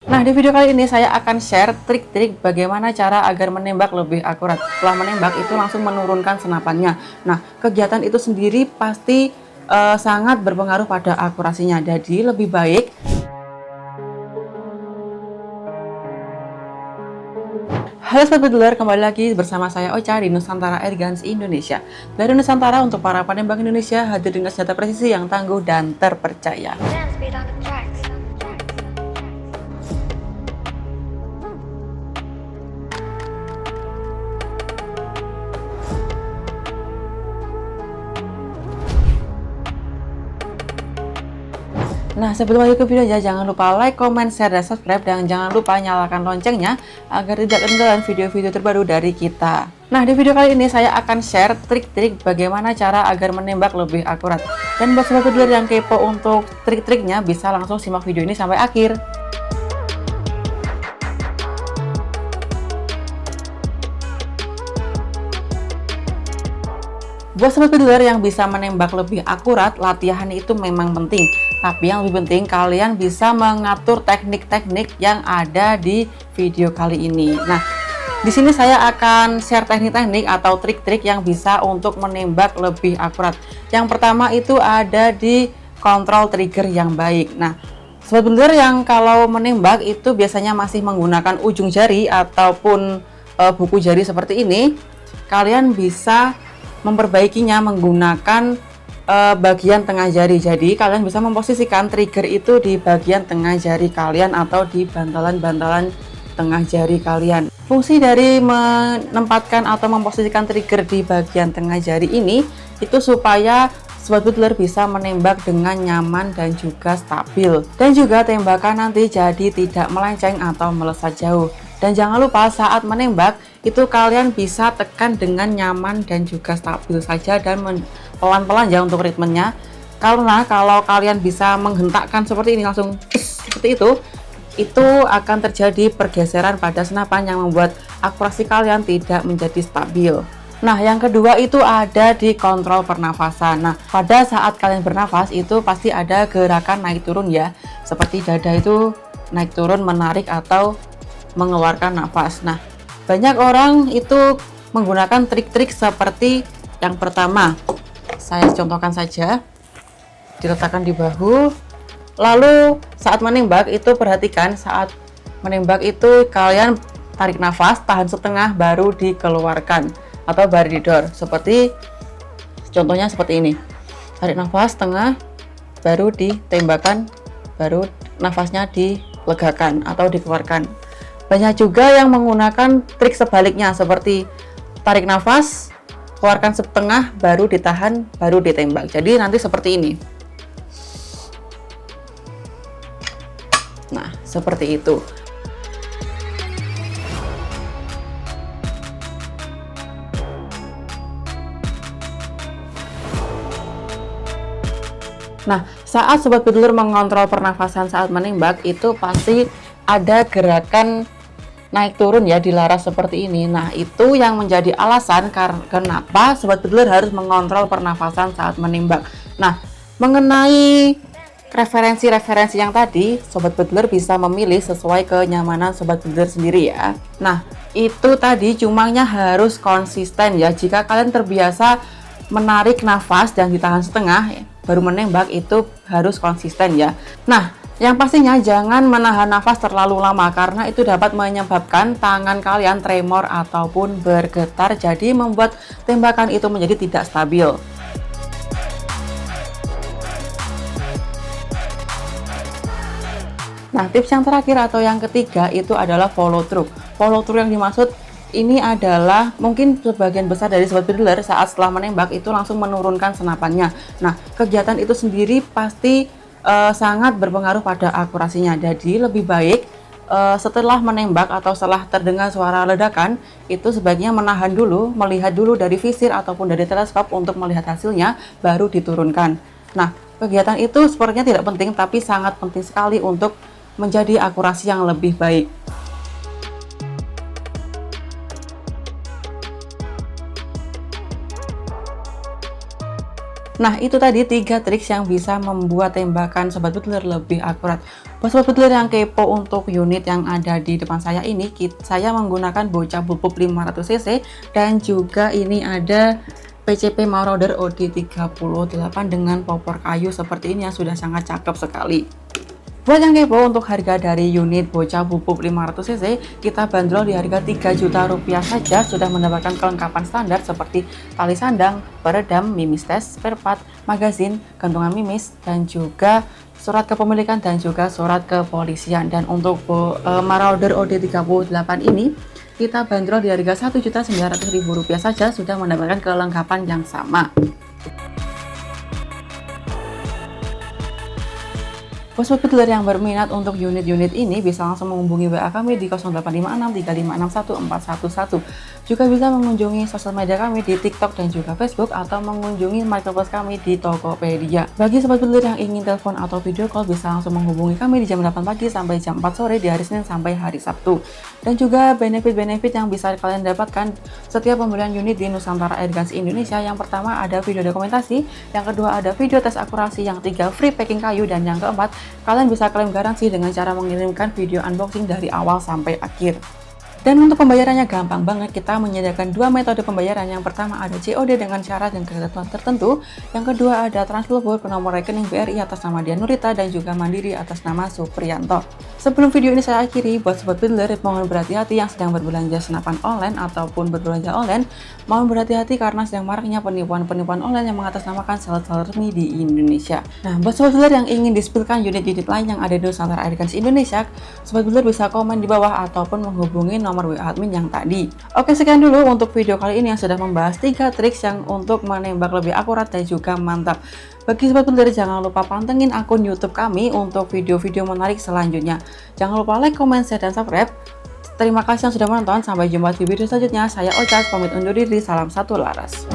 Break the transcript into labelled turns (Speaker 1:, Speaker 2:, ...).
Speaker 1: Nah, di video kali ini saya akan share trik-trik bagaimana cara agar menembak lebih akurat. Setelah menembak itu langsung menurunkan senapannya. Nah, kegiatan itu sendiri pasti sangat berpengaruh pada akurasinya. Jadi lebih baik. Halo Sobat Pedular, kembali lagi bersama saya Ocha di Nusantara Airguns Indonesia. Dari Nusantara untuk para penembak Indonesia, hadir dengan senjata presisi yang tangguh dan terpercaya. Nah, sebelum lanjut ke videonya, jangan lupa like, comment, share, dan subscribe. Dan jangan lupa nyalakan loncengnya agar tidak ketinggalan video-video terbaru dari kita. Nah, di video kali ini saya akan share trik-trik bagaimana cara agar menembak lebih akurat. Dan buat sobat pedular yang kepo untuk trik-triknya, bisa langsung simak video ini sampai akhir. Buat sobat pedular yang bisa menembak lebih akurat, latihan itu memang penting. Tapi yang lebih penting, kalian bisa mengatur teknik-teknik yang ada di video kali ini. Nah, di sini saya akan share teknik-teknik atau trik-trik yang bisa untuk menembak lebih akurat. Yang pertama itu ada di kontrol trigger yang baik. Nah, sobat pedular yang kalau menembak itu biasanya masih menggunakan ujung jari ataupun buku jari seperti ini, kalian bisa memperbaikinya menggunakan bagian tengah jari. Jadi kalian bisa memposisikan trigger itu di bagian tengah jari kalian atau di bantalan-bantalan tengah jari kalian. Fungsi dari menempatkan atau memposisikan trigger di bagian tengah jari ini itu supaya sobat pedular bisa menembak dengan nyaman dan juga stabil, dan juga tembakan nanti jadi tidak melenceng atau melesat jauh. Dan jangan lupa saat menembak itu kalian bisa tekan dengan nyaman dan juga stabil saja dan pelan-pelan ya untuk ritmenya. Karena kalau kalian bisa menghentakkan seperti ini langsung seperti itu akan terjadi pergeseran pada senapan yang membuat akurasi kalian tidak menjadi stabil. Nah, yang kedua itu ada di kontrol pernafasan. Nah, pada saat kalian bernafas itu pasti ada gerakan naik turun ya. Seperti dada itu naik turun, menarik atau mengeluarkan nafas. Nah, banyak orang itu menggunakan trik-trik seperti yang pertama. Saya contohkan saja. Diletakkan di bahu. Lalu saat menembak itu perhatikan saat menembak itu kalian tarik nafas, tahan setengah baru dikeluarkan atau baridor. Seperti contohnya seperti ini. Tarik nafas setengah baru ditembakkan, baru nafasnya dilegakan atau dikeluarkan. Banyak juga yang menggunakan trik sebaliknya seperti tarik nafas, keluarkan setengah, baru ditahan, baru ditembak. Jadi nanti seperti ini. Nah, seperti itu. Nah, saat sobat pedular mengontrol pernafasan saat menembak itu pasti ada gerakan naik turun ya, dilaras seperti ini. Nah, itu yang menjadi alasan kenapa sobat pedular harus mengontrol pernafasan saat menembak. Nah, mengenai referensi-referensi yang tadi, sobat pedular bisa memilih sesuai kenyamanan sobat pedular sendiri ya. Nah, itu tadi cumanya harus konsisten ya. Jika kalian terbiasa menarik nafas dan ditahan setengah baru menembak, itu harus konsisten ya. Nah, yang pastinya jangan menahan nafas terlalu lama karena itu dapat menyebabkan tangan kalian tremor ataupun bergetar, jadi membuat tembakan itu menjadi tidak stabil. Nah, tips yang terakhir atau yang ketiga itu adalah follow through. Follow through yang dimaksud ini adalah mungkin sebagian besar dari sobat pedular saat setelah menembak itu langsung menurunkan senapannya. Nah, kegiatan itu sendiri pasti sangat berpengaruh pada akurasinya. Jadi lebih baik setelah menembak atau setelah terdengar suara ledakan itu sebaiknya menahan dulu, melihat dulu dari visir ataupun dari teleskop untuk melihat hasilnya, baru diturunkan. Nah, kegiatan itu sepertinya tidak penting tapi sangat penting sekali untuk menjadi akurasi yang lebih baik. Nah, itu tadi 3 trik yang bisa membuat tembakan sobat pedular lebih akurat. Buat sobat builder yang kepo untuk unit yang ada di depan saya ini, saya menggunakan bocah pulpup 500 cc dan juga ini ada PCP Marauder OD38 dengan popor kayu seperti ini yang sudah sangat cakep sekali. Buat yang kepo untuk harga dari unit bocah pulpup 500 cc, kita bandrol di harga 3 juta rupiah saja, sudah mendapatkan kelengkapan standar seperti tali sandang, peredam, mimis tes, spare part, magazin, gantungan mimis, dan juga surat kepemilikan dan juga surat kepolisian. Dan untuk Marauder OD38 ini kita bandrol di harga Rp1.900.000 saja, sudah mendapatkan kelengkapan yang sama. Buat sobat builder yang berminat untuk unit-unit ini bisa langsung menghubungi WA kami di 0856 3561 411. Juga bisa mengunjungi sosial media kami di TikTok dan juga Facebook, atau mengunjungi marketplace kami di Tokopedia. Bagi sobat builder yang ingin telepon atau video call bisa langsung menghubungi kami di jam 8 pagi sampai jam 4 sore di hari Senin sampai hari Sabtu. Dan juga benefit-benefit yang bisa kalian dapatkan setiap pembelian unit di Nusantara Airguns Indonesia. Yang pertama ada video dokumentasi, yang kedua ada video tes akurasi, yang ketiga free packing kayu, dan yang keempat kalian bisa klaim garansi dengan cara mengirimkan video unboxing dari awal sampai akhir. Dan untuk pembayarannya gampang banget, kita menyediakan dua metode pembayaran. Yang pertama ada COD dengan syarat dan ketentuan tertentu. Yang kedua ada transfer ke nomor rekening BRI atas nama Dianurita dan juga Mandiri atas nama Supriyanto. Sebelum video ini saya akhiri, buat sobat builder mohon berhati-hati yang sedang berbelanja senapan online ataupun berbelanja online. Mohon berhati-hati karena sedang maraknya penipuan-penipuan online yang mengatasnamakan seller-seller resmi di Indonesia. Nah, buat sobat builder yang ingin di-spillkan unit-unit lain yang ada di Nusantara Airguns Indonesia, sobat builder bisa komen di bawah ataupun menghubungi nomor WA admin yang tadi. Oke, sekian dulu untuk video kali ini yang sudah membahas 3 triks yang untuk menembak lebih akurat dan juga mantap. Bagi sobat builder jangan lupa pantengin akun YouTube kami untuk video-video menarik selanjutnya. Jangan lupa like, comment, share, dan subscribe. Terima kasih yang sudah menonton. Sampai jumpa di video selanjutnya. Saya Ocas pamit undur diri. Salam satu laras.